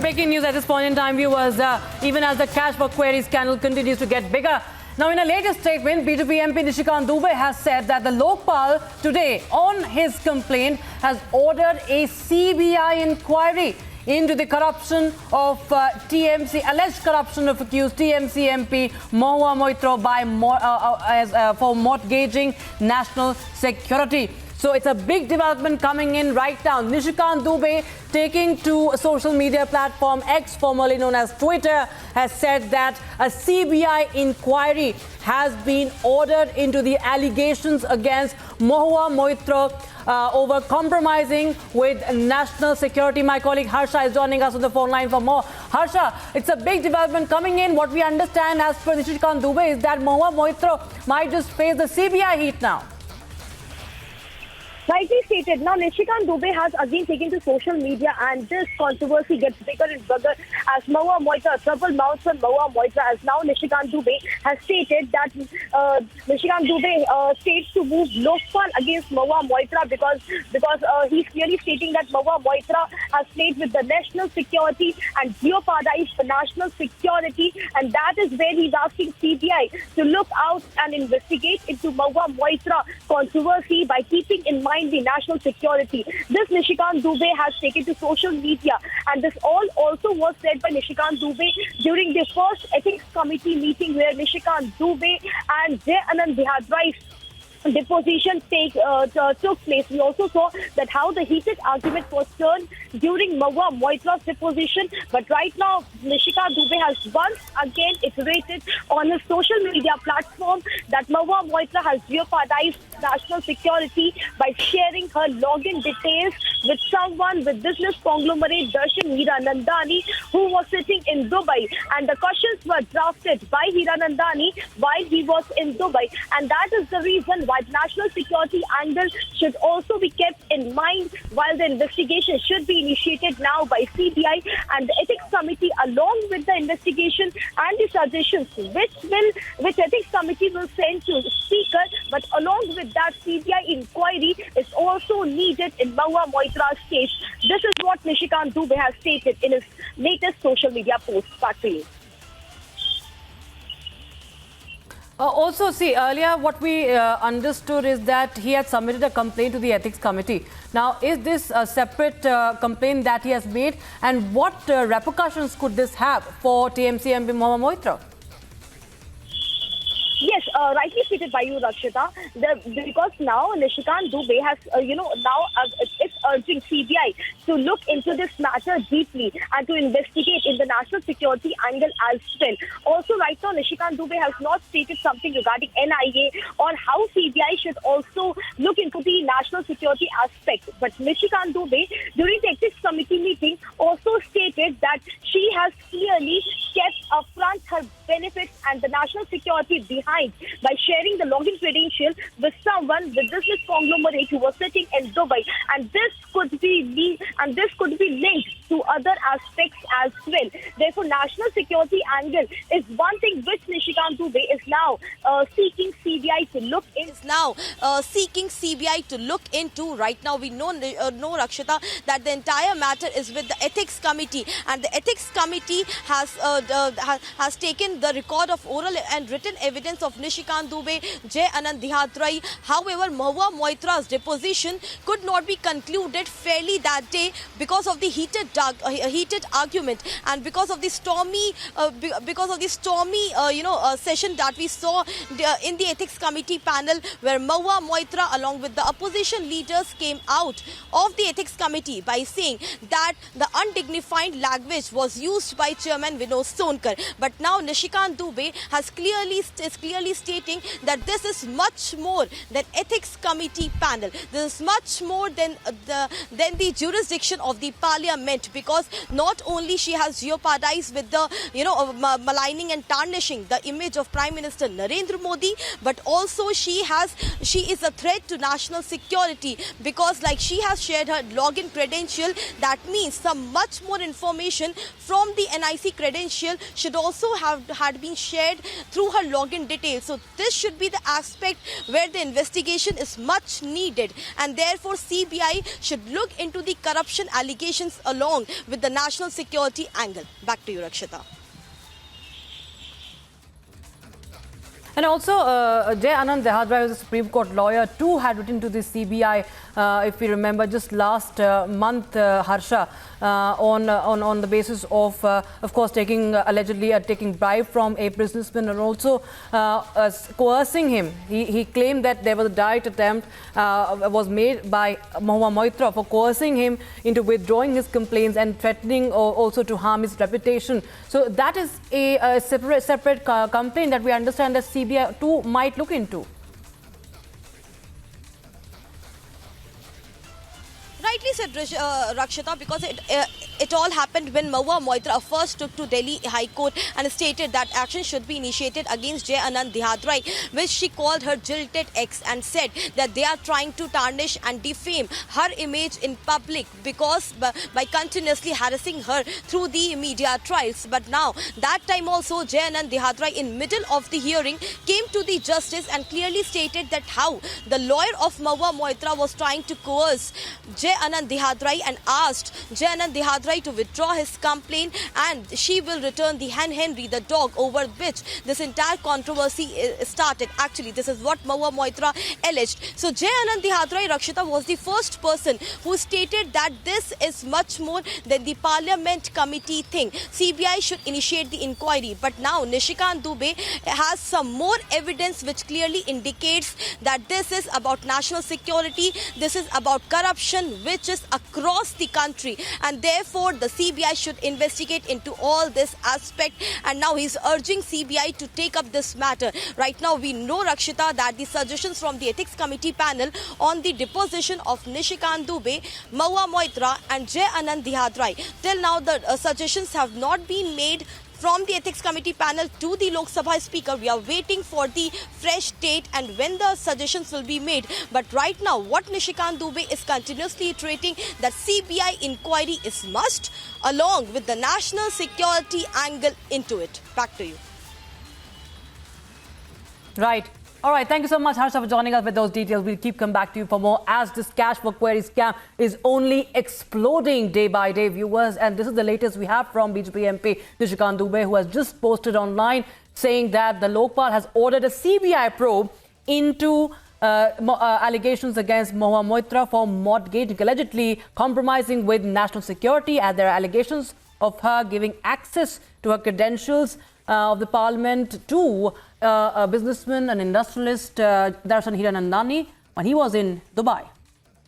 breaking news at this point in time, viewers, even as the cash for queries scandal continues to get bigger. Now, in a latest statement, BJP MP Nishikant Dubey has said that the Lokpal today, on his complaint, has ordered a CBI inquiry into the corruption of alleged corruption of accused TMC MP Mahua Moitra for mortgaging national security. So it's a big development coming in right now. Nishikant Dubey, taking to a social media platform X, formerly known as Twitter, has said that a CBI inquiry has been ordered into the allegations against Mahua Moitra over compromising with national security. My colleague Harsha is joining us on the phone line for more. Harsha, it's a big development coming in. What we understand as per Nishikant Dubey is that Mahua Moitra might just face the CBI heat now. Rightly stated. Now, Nishikant Dubey has again taken to social media, and this controversy gets bigger and bigger as Mahua Moitra, trouble mounts from Mahua Moitra, as now Nishikant Dubey has stated that Nishikant Dubey states to move Lokpal against Mahua Moitra because he's clearly stating that Mahua Moitra has played with the national security and jeopardized the national security, and that is where he's asking CBI to look out and investigate into Mahua Moitra controversy by keeping in mind the national security. This Nishikant Dubey has taken to social media, and this all also was said by Nishikant Dubey during the first ethics committee meeting where Nishikant Dubey and J. Anand Dihadrai's deposition took place. We also saw that how the heated argument was turned during Mahua Moitra's deposition. But right now, Nishikant Dubey has once again iterated on his social media platform that Mahua Moitra has jeopardized national security by sharing her login details with someone with business conglomerate Darshan Hiranandani, who was sitting in Dubai. And the questions were drafted by Hiranandani while he was in Dubai. And that is the reason why national security angle should also be kept in mind while the investigation should be initiated now by CBI and the ethics committee, along with the investigation and the suggestions which ethics committee will send to speaker. But along with that, CBI inquiry is also needed in Mahua Moitra's case. This is what Nishikant Dubey has stated in his latest social media post. Back to you. Also, see, earlier what we understood is that he had submitted a complaint to the ethics committee. Now, is this a separate complaint that he has made, and what repercussions could this have for TMC MP Mahua Moitra? Yes, rightly stated by you, Rakshita. Because now Nishikant Dubey has, it's urging CBI to look into this matter deeply and to investigate in the national security angle as well. Also, right now, Nishikant Dubey has not stated something regarding NIA on how CBI should also look into the national security aspect. But Nishikant Dubey, during the ethics committee meeting, also stated that she has clearly kept upfront her benefits and the national security behind by sharing the login credential with someone with business conglomerate who was sitting in Dubai, and this could be linked to other aspects as well. Therefore, national security angle is one thing which Nishikant Dubey is now seeking CBI to look into. Right now, we know Rakshita, that the entire matter is with the ethics committee, and the ethics committee has taken the record of oral and written evidence of Nishikant Dubey, J. Anand Dihadrai. However, Mahua Moitra's deposition could not be concluded fairly that day because of the heated argument and because of the stormy session that we saw in the ethics committee panel, where Mahua Moitra along with the opposition leaders came out of the ethics committee by saying that the undignified language was used by Chairman Vinod Sonkar. But now Nishikant Dubey is clearly stating that this is much more than ethics committee panel. This is much more than the jurisdiction of the parliament, because not only she has jeopardized with the maligning and tarnishing the image of Prime Minister Narendra Modi, but also she is a threat to national security, because like she has shared her login credential, that means some much more information from the NIC credential should also had been shared through her login details. So this should be the aspect where the investigation is much needed, and therefore CBI should look into the corruption allegations along with the national security angle. Back to you, Rakshita. And also, Jay Anand Dehadra, who is a Supreme Court lawyer, too had written to the CBI, if we remember, just last month, Harsha, on the basis of course, allegedly taking bribe from a businessman and also coercing him. He claimed that there was a direct attempt was made by Mahua Moitra for coercing him into withdrawing his complaints and threatening also to harm his reputation. So that is a separate complaint that we understand that CBI too might look into. Rightly said, Rakshita, because it all happened when Mahua Moitra first took to Delhi High Court and stated that action should be initiated against Jay Anand Dehadra, which she called her jilted ex and said that they are trying to tarnish and defame her image in public because by continuously harassing her through the media trials. But now, that time also, Jay Anand Dehadra in middle of the hearing came to the justice and clearly stated that how the lawyer of Mahua Moitra was trying to coerce Jay Anand Dehadra and asked Jay Anand Dehadra to withdraw his complaint and she will return the hen Henry, the dog, over which this entire controversy started. Actually, this is what Mahua Moitra alleged. So Jay Anand Dehadra, Rakshita, was the first person who stated that this is much more than the Parliament committee thing. CBI should initiate the inquiry. But now Nishikant Dubey has some more evidence which clearly indicates that this is about national security, this is about corruption, which is across the country, and therefore the CBI should investigate into all this aspect. And now he's urging CBI to take up this matter. Right now we know, Rakshita, that the suggestions from the ethics committee panel on the deposition of Nishikant Dubey, Mahua Moitra and Jay Anand Dehadra, till now the suggestions have not been made from the ethics committee panel to the Lok Sabha speaker. We are waiting for the fresh date and when the suggestions will be made. But right now, what Nishikant Dubey is continuously iterating, that CBI inquiry is must, along with the national security angle into it. Back to you. Right. All right, thank you so much, Harsha, for joining us with those details. We'll keep coming back to you for more as this cash for queries scam is only exploding day by day, viewers. And this is the latest we have from BJP MP Nishikant Dubey, who has just posted online saying that the Lokpal has ordered a CBI probe into allegations against Mahua Moitra for mortgaging, allegedly compromising with national security, as there are allegations of her giving access to her credentials of the parliament to a businessman, an industrialist, Darshan Hiranandani, when he was in Dubai.